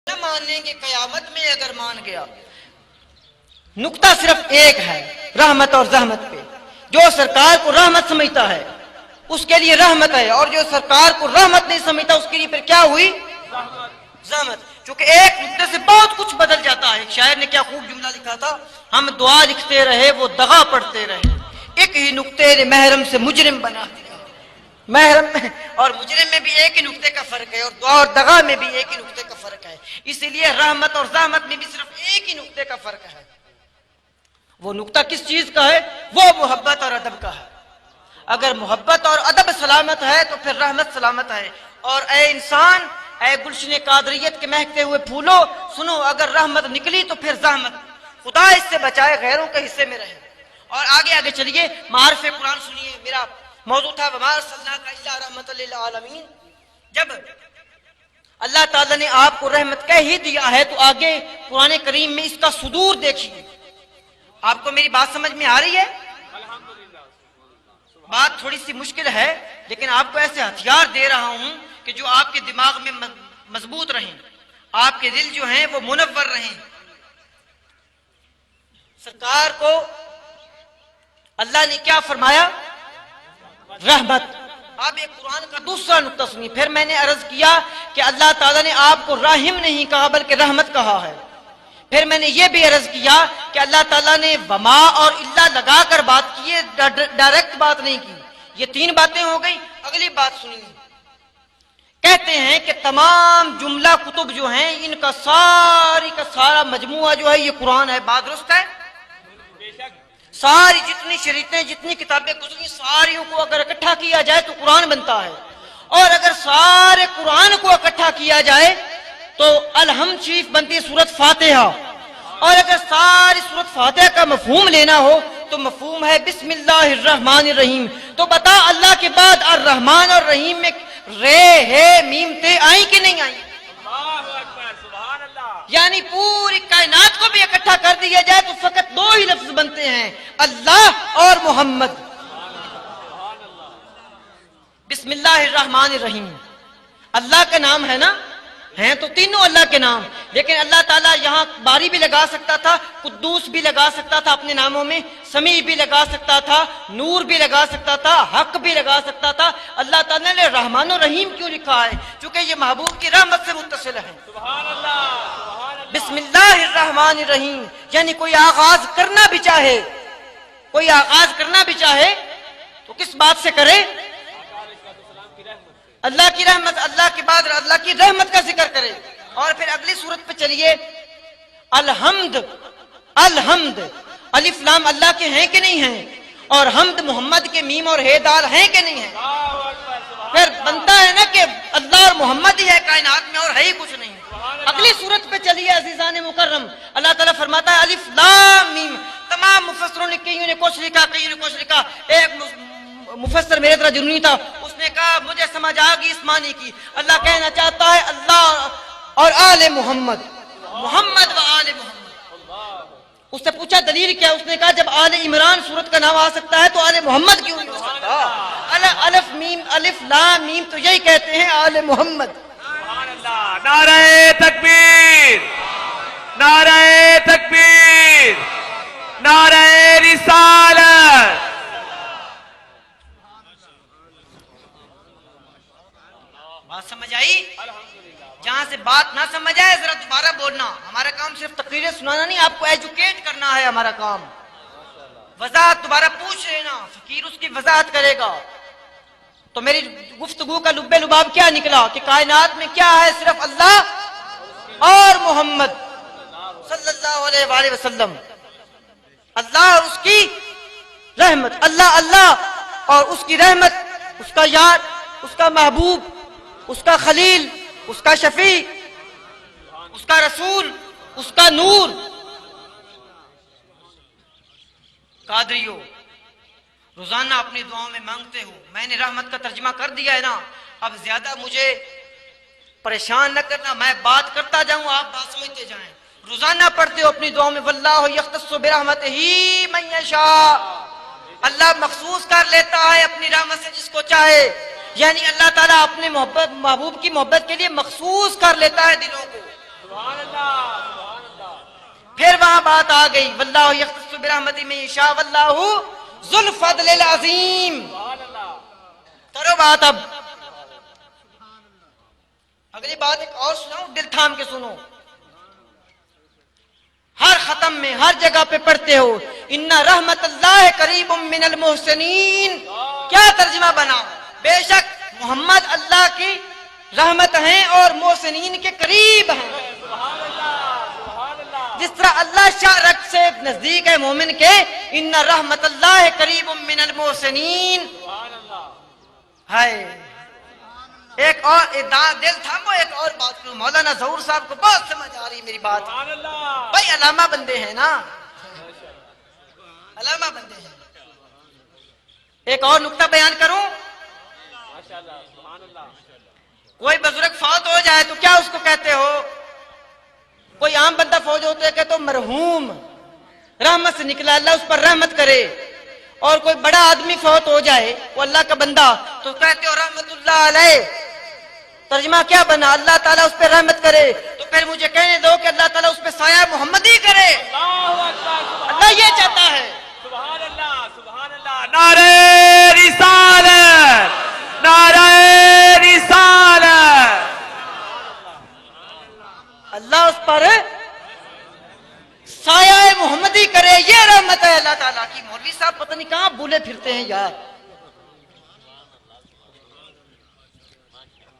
نہ مانیں گے قیامت میں اگر مان گیا. نقطہ صرف ایک ہے رحمت اور زحمت پہ. جو سرکار کو رحمت سمجھتا ہے اس کے لیے رحمت ہے، اور جو سرکار کو رحمت نہیں سمجھتا اس کے لیے پھر کیا ہوئی؟ زحمت. چونکہ ایک نقطے سے بہت کچھ بدل جاتا ہے. ایک شاعر نے کیا خوب جملہ لکھا تھا، ہم دعا لکھتے رہے وہ دغا پڑھتے رہے، ایک ہی نقطے نے محرم سے مجرم بنا دیا. محرم میں اور مجرم میں بھی ایک ہی نقطے کا فرق ہے، اور دعا اور دغا میں بھی ایک ہی نقطے کا فرق ہے. اسی لیے رحمت اور زحمت میں بھی صرف ایک ہی نقطے کا فرق ہے. وہ نقطہ کس چیز کا ہے؟ وہ محبت اور ادب کا ہے. اگر محبت اور ادب سلامت ہے تو پھر رحمت سلامت ہے. اور اے انسان، اے گلشن قادریت کے مہکتے ہوئے پھولو، سنو، اگر رحمت نکلی تو پھر زحمت. خدا اس سے بچائے غیروں کے حصے میں رہے. اور آگے آگے چلیے، معارف قرآن سنیے. میرا موضوع تھا وما ارسلناک الا رحمۃ للعالمین. جب اللہ تعالیٰ نے آپ کو رحمت کہہ ہی دیا ہے تو آگے قرآن کریم میں اس کا صدور دیکھیے. آپ کو میری بات سمجھ میں آ رہی ہے؟ بات تھوڑی سی مشکل ہے، لیکن آپ کو ایسے ہتھیار دے رہا ہوں کہ جو آپ کے دماغ میں مضبوط رہیں، آپ کے دل جو ہیں وہ منور رہیں. سرکار کو اللہ نے کیا فرمایا؟ رحمت. اب ایک قرآن کا دوسرا نقطہ سنی. پھر میں نے عرض کیا کہ اللہ تعالیٰ نے آپ کو راحم نہیں کہا بلکہ رحمت کہا ہے. پھر میں نے یہ بھی عرض کیا کہ اللہ تعالیٰ نے وما اور اللہ لگا کر بات کی ہے، ڈائریکٹ بات نہیں کی. یہ تین باتیں ہو گئی. اگلی بات سنیے. کہتے ہیں کہ تمام جملہ کتب جو ہیں ان کا ساری کا سارا مجموعہ جو ہے یہ قرآن ہے. بات درست ہے؟ ساری جتنی شریعتیں، جتنی کتابیں گزری، ساریوں کو اگر اکٹھا کیا جائے تو قرآن بنتا ہے. اور اگر سارے قرآن کو اکٹھا کیا جائے تو الحمد شریف بنتی ہے سورۃ فاتحہ. اور اگر ساری سورۃ فاتحہ کا مفہوم لینا ہو تو مفہوم ہے بسم اللہ الرحمن الرحیم. تو بتا اللہ کے بعد الرحمن اور رحیم میں رے ہے میم تے آئیں کہ نہیں آئیں؟ یعنی پوری کائنات کو بھی اکٹھا کر دیا جائے تو فقط دو ہی لفظ بنتے ہیں، اللہ اور محمد. بسم اللہ الرحمن الرحیم اللہ کا نام ہے نا؟ ہیں تو تینوں اللہ کے نام، لیکن اللہ تعالیٰ یہاں باری بھی لگا سکتا تھا، قدوس بھی لگا سکتا تھا اپنے ناموں میں، سمیع بھی لگا سکتا تھا، نور بھی لگا سکتا تھا، حق بھی لگا سکتا تھا. اللہ تعالیٰ نے رحمان و رحیم کیوں لکھا ہے؟ کیونکہ یہ محبوب کی رحمت سے متصل ہے. بسم اللہ الرحمن الرحیم یعنی کوئی آغاز کرنا بھی چاہے، کوئی آغاز کرنا بھی چاہے تو کس بات سے کرے؟ اللہ کی رحمت. اللہ کے بعد اللہ کی رحمت کا ذکر کرے. اور پھر اگلی صورت پہ چلیے. الحمد، الحمد الف لام اللہ کے ہیں کہ نہیں ہیں؟ اور حمد محمد کے میم اور ہے دال ہیں کہ نہیں ہیں؟ پھر بنتا ہے نا کہ اللہ اور محمد ہی ہے کائنات میں اور ہے ہی کچھ نہیں. اگلی صورت پہ چلیے عزیزان مکرم. اللہ تعالیٰ فرماتا ہے الف لام میم. تمام مفسروں نے کئیوں نے کچھ لکھا، کئیوں نے کچھ لکھا. ایک مفسر میرے طرح جنونی تھا، اس نے کہا مجھے سمجھ آ گئی اس معنی کی، اللہ کہنا چاہتا ہے اللہ اور آل محمد، محمد و آل محمد. اس سے پوچھا دلیل کیا؟ اس نے کہا جب آل عمران سورت کا نام آ سکتا ہے تو آل محمد کیوں نہیں ہو سکتا؟ الف میم الف لام میم تو یہی کہتے ہیں آل محمد. نعرہ تکبیر، نعرہ تکبیر، نعرہ رسالت. بات سمجھ آئی؟ جہاں سے بات نہ سمجھ آئے ذرا دوبارہ بولنا. ہمارا کام صرف تقریریں سنانا نہیں، آپ کو ایجوکیٹ کرنا ہے ہمارا کام. وضاحت دوبارہ پوچھ لینا، فقیر اس کی وضاحت کرے گا. تو میری گفتگو کا لب لباب کیا نکلا کہ کائنات میں کیا ہے؟ صرف اللہ اور محمد صلی اللہ علیہ وآلہ وسلم. اللہ اور اس کی رحمت، اللہ اللہ اور اس کی رحمت، اس کا یار، اس کا محبوب، اس کا خلیل، اس کا شفیع، اس کا رسول، اس کا نور. قادریو روزانہ اپنی دعاؤں میں مانگتے ہو. میں نے رحمت کا ترجمہ کر دیا ہے نا، اب زیادہ مجھے پریشان نہ کرنا، میں بات کرتا جاؤں آپ بات سمجھتے جائیں. روزانہ پڑھتے ہو اپنی دعاؤں میں واللہ یختص برحمتہ من یشاء. اللہ مخصوص کر لیتا ہے اپنی رحمت سے جس کو چاہے. یعنی اللہ تعالیٰ اپنے محبوب کی محبت کے لیے مخصوص کر لیتا ہے دلوں کو. بات آ گئی واللہ یختص برحمتہ من یشاء واللہ ذو الفضل العظیم. کرو بات. اب اگلی بات ایک اور سناؤں, دل تھام کے سنو. ہر ختم میں ہر جگہ پہ پڑھتے ہو ان رحمت اللہ قریب من المحسنین. کیا ترجمہ بنا؟ بے شک محمد اللہ کی رحمت ہیں اور محسنین کے قریب ہیں. جس طرح اللہ شاہ رگ سے نزدیک ہے مومن کے, ان رحمت اللہ قریب من المحسنین. ہائے ایک اور دل تھامو, ایک اور بات کروں. مولانا ظہور صاحب کو بہت سمجھ آ رہی میری بات. بھائی علامہ بندے ہیں نا, علامہ بندے ہیں. ایک اور نقطہ بیان کروں. کوئی بزرگ فوت ہو جائے تو کیا اس کو کہتے ہو؟ کوئی عام بندہ فوت ہوتے کہ تو مرحوم, رحمت سے نکلا, اللہ اس پر رحمت کرے. اور کوئی بڑا آدمی فوت ہو جائے, وہ اللہ کا بندہ, تو کہتے ہو رحمت اللہ علیہ. ترجمہ کیا بنا؟ اللہ تعالیٰ اس پہ رحمت کرے. تو پھر مجھے کہنے دو کہ اللہ تعالیٰ اس پہ سایہ محمدی کرے. اللہ یہ چاہتا ہے. سبحان اللہ, سبحان اللہ. نعرہ رسالت, نعرہ رسالت. اللہ اس پر سایہ محمدی کرے, یہ رحمت ہے اللہ تعالیٰ کی. مولوی صاحب پتہ نہیں کہاں بھولے پھرتے ہیں یار.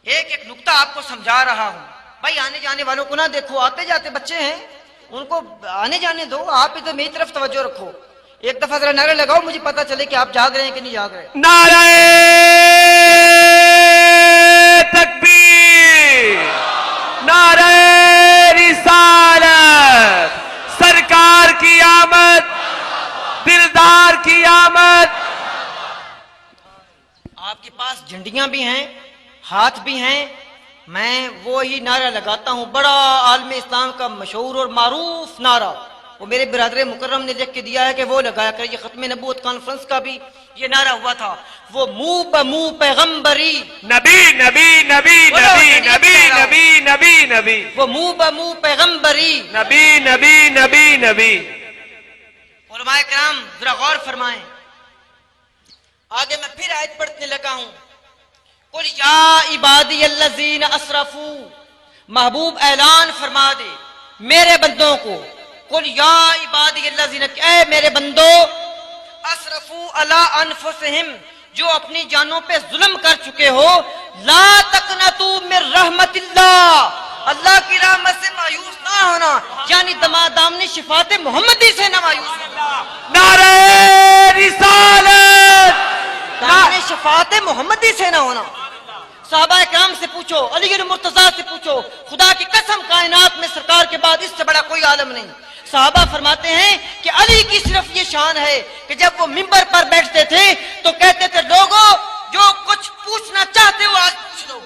ایک نقطہ آپ کو سمجھا رہا ہوں. بھائی آنے جانے والوں کو نہ دیکھو, آتے جاتے بچے ہیں, ان کو آنے جانے دو. آپ ادھر میری طرف توجہ رکھو. ایک دفعہ ذرا نعرہ لگاؤ, مجھے پتا چلے کہ آپ جاگ رہے ہیں کہ نہیں جاگ رہے. نعرہ تکبیر, نعرہ رسالت. سرکار کی آمد, دلدار کی آمد. آپ کے پاس جھنڈیاں بھی ہیں, ہاتھ بھی ہیں. میں وہی نعرہ لگاتا ہوں, بڑا عالم اسلام کا مشہور اور معروف نعرہ. وہ میرے برادر مکرم نے لکھ کے دیا ہے کہ وہ لگایا کر. یہ ختم نبوت کانفرنس کا بھی یہ نعرہ ہوا تھا. وہ منہ بہ منہ پیغمبری, نبی نبی نبی نبی نبی نبی نبی نبی. وہ منہ بہ منہ پیغمبری, نبی نبی نبی نبی. علماء کرام ذرا غور فرمائیں. آگے میں پھر آیت پڑھنے لگا ہوں. قل یا عبادی الذین اسرفوا, محبوب اعلان فرما دے میرے بندوں کو. قل یا عبادی الذین, اے میرے بندو, اسرفوا علی انفسہم, جو اپنی جانوں پہ ظلم کر چکے ہو, لا تقنطوا من رحمت اللہ, اللہ کی رحمت سے مایوس نہ ہونا, یعنی دامن شفاعت محمدی سے نہ مایوس ہونا. نعرہ رسالت, دامن شفاعت محمدی سے نہ ہونا. صحابہ اکرام سے پوچھو, علی المرتضیٰ سے پوچھو, خدا کی قسم کائنات میں سرکار کے بعد اس سے بڑا کوئی عالم نہیں. صحابہ فرماتے ہیں کہ علی کی صرف یہ شان ہے کہ جب وہ منبر پر بیٹھتے تھے تو کہتے تھے لوگوں جو کچھ پوچھنا چاہتے ہو آج پوچھ لو.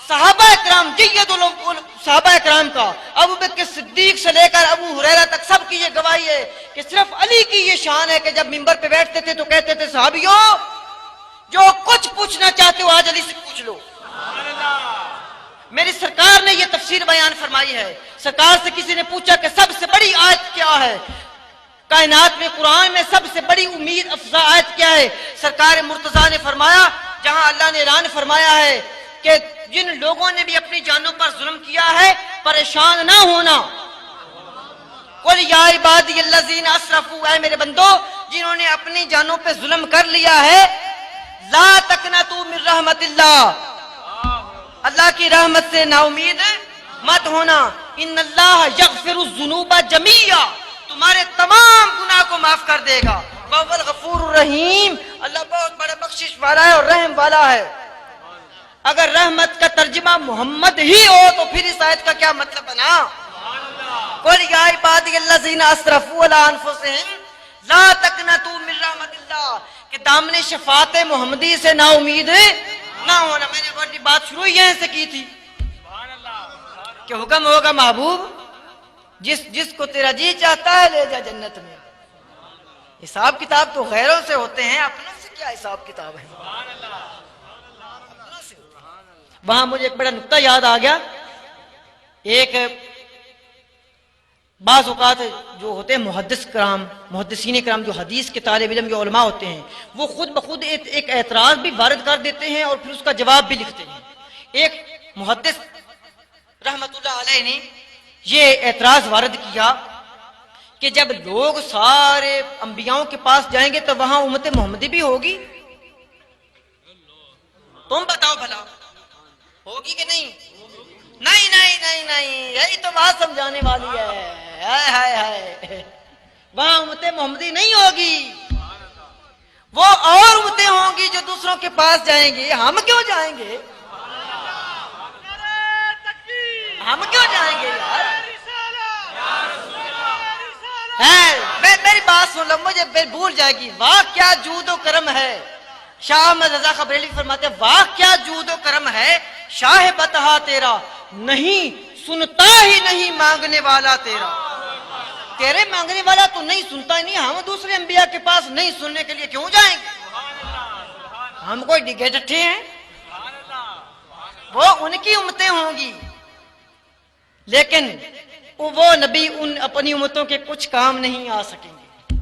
صحابہ اکرام صحابہ اکرام کا, ابو بکر صدیق سے لے کر ابو ہریرہ تک سب کی یہ گواہی ہے کہ صرف علی کی یہ شان ہے کہ جب منبر پہ بیٹھتے تھے تو کہتے تھے صحابیوں جو کچھ پوچھنا چاہتے ہو آج علی سے پوچھ لو. میری سرکار نے یہ تفسیر بیان فرمائی ہے. سرکار سے کسی نے پوچھا کہ سب سے بڑی آیت کیا ہے کائنات میں, قرآن میں سب سے بڑی امید افزا آیت کیا ہے؟ سرکار مرتضیٰ نے فرمایا, جہاں اللہ نے اعلان فرمایا ہے کہ جن لوگوں نے بھی اپنی جانوں پر ظلم کیا ہے پریشان نہ ہونا. قل یا عبادی الذین اسرفوا, اے میرے بندو جنہوں نے اپنی جانوں پہ ظلم کر لیا ہے, لا تقنطوا من رحمت اللہ, اللہ کی رحمت سے نا امید مت ہونا. ان اللہ یغفر الذنوب جميعا, تمہارے تمام گناہ کو معاف کر دے گا. وهو الغفور الرحیم, اللہ بہت بڑا بخشش والا ہے اور رحم والا ہے. اگر رحمت کا ترجمہ محمد ہی ہو تو پھر اس آیت کا کیا مطلب بنا؟ قل یا عبادی الذین اسرفوا علی انفسہم لا تقنطوا من رحمت اللہ, کہ دامن شفاعت محمدی سے نا امید نہ ہونا. میں نے اپنی بات شروع یہیں سے کی تھی کہ حکم ہوگا محبوب جس کو تیرا جی چاہتا ہے لے جا جنت میں. حساب کتاب تو غیروں سے ہوتے ہیں, اپنوں سے کیا حساب کتاب ہے؟ وہاں مجھے ایک بڑا نقطہ یاد آ گیا. ایک بعض اوقات جو ہوتے ہیں محدثین کرام جو حدیث کے طالب علم جو علماء ہوتے ہیں وہ خود بخود ایک اعتراض بھی وارد کر دیتے ہیں اور پھر اس کا جواب بھی لکھتے ہیں. ایک محدث رحمت اللہ علیہ نے یہ اعتراض وارد کیا کہ جب لوگ سارے انبیاؤں کے پاس جائیں گے تو وہاں امت محمدی بھی ہوگی. تم بتاؤ بھلا ہوگی کہ نہیں؟ نہیں نہیں نہیں نہیں، یہی تو بات سمجھانے والی ہے. ہائے ہائے ہائے، وہاں امت محمدی نہیں ہوگی، وہ اور امتیں ہوں گی جو دوسروں کے پاس جائیں گے. ہم کیوں جائیں گے؟ ہم کیوں جائیں گے یار؟ میری بات سن لو، مجھے بھول جائے گی. واہ کیا جود و کرم ہے. شاہ احمد رضا خبریلی فرماتے ہیں واہ کیا جود و کرم ہے شاہ بتہا تیرا، نہیں سنتا ہی نہیں مانگنے والا تیرا. تیرے مانگنے والا تو نہیں سنتا ہی نہیں، ہم دوسرے انبیاء کے پاس نہیں سننے کے لیے کیوں جائیں گے؟ ہم کوئی ڈگے ڈٹھے ہیں؟ وہ ان کی امتیں ہوں گی لیکن وہ نبی ان اپنی امتوں کے کچھ کام نہیں آ سکیں گے.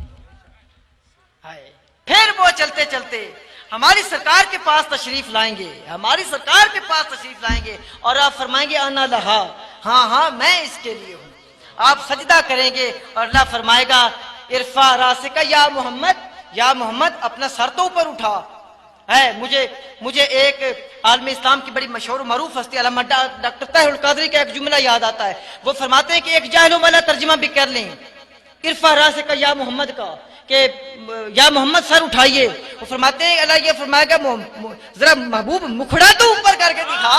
پھر وہ چلتے چلتے ہماری سرکار کے پاس تشریف لائیں گے، ہماری سرکار کے پاس تشریف لائیں گے اور آپ فرمائیں گے انا لہا، ہاں ہاں میں اس کے لیے ہوں. آپ سجدہ کریں گے اور اللہ فرمائے گا ارفع راسک یا محمد، یا محمد اپنا سر تو اوپر اٹھا. ہے مجھے ایک عالم اسلام کی بڑی مشہور و معروف ہستی علامہ ڈاکٹر طاہر القادری کا ایک جملہ یاد آتا ہے. وہ فرماتے ہیں کہ ایک جاہلوں والا ترجمہ بھی کر لیں ارفع راسک یا محمد کا کہ یا محمد سر اٹھائیے. وہ فرماتے ہیں اللہ یہ فرمائے گا ذرا محبوب مکھڑا تو اوپر کر کے دکھا.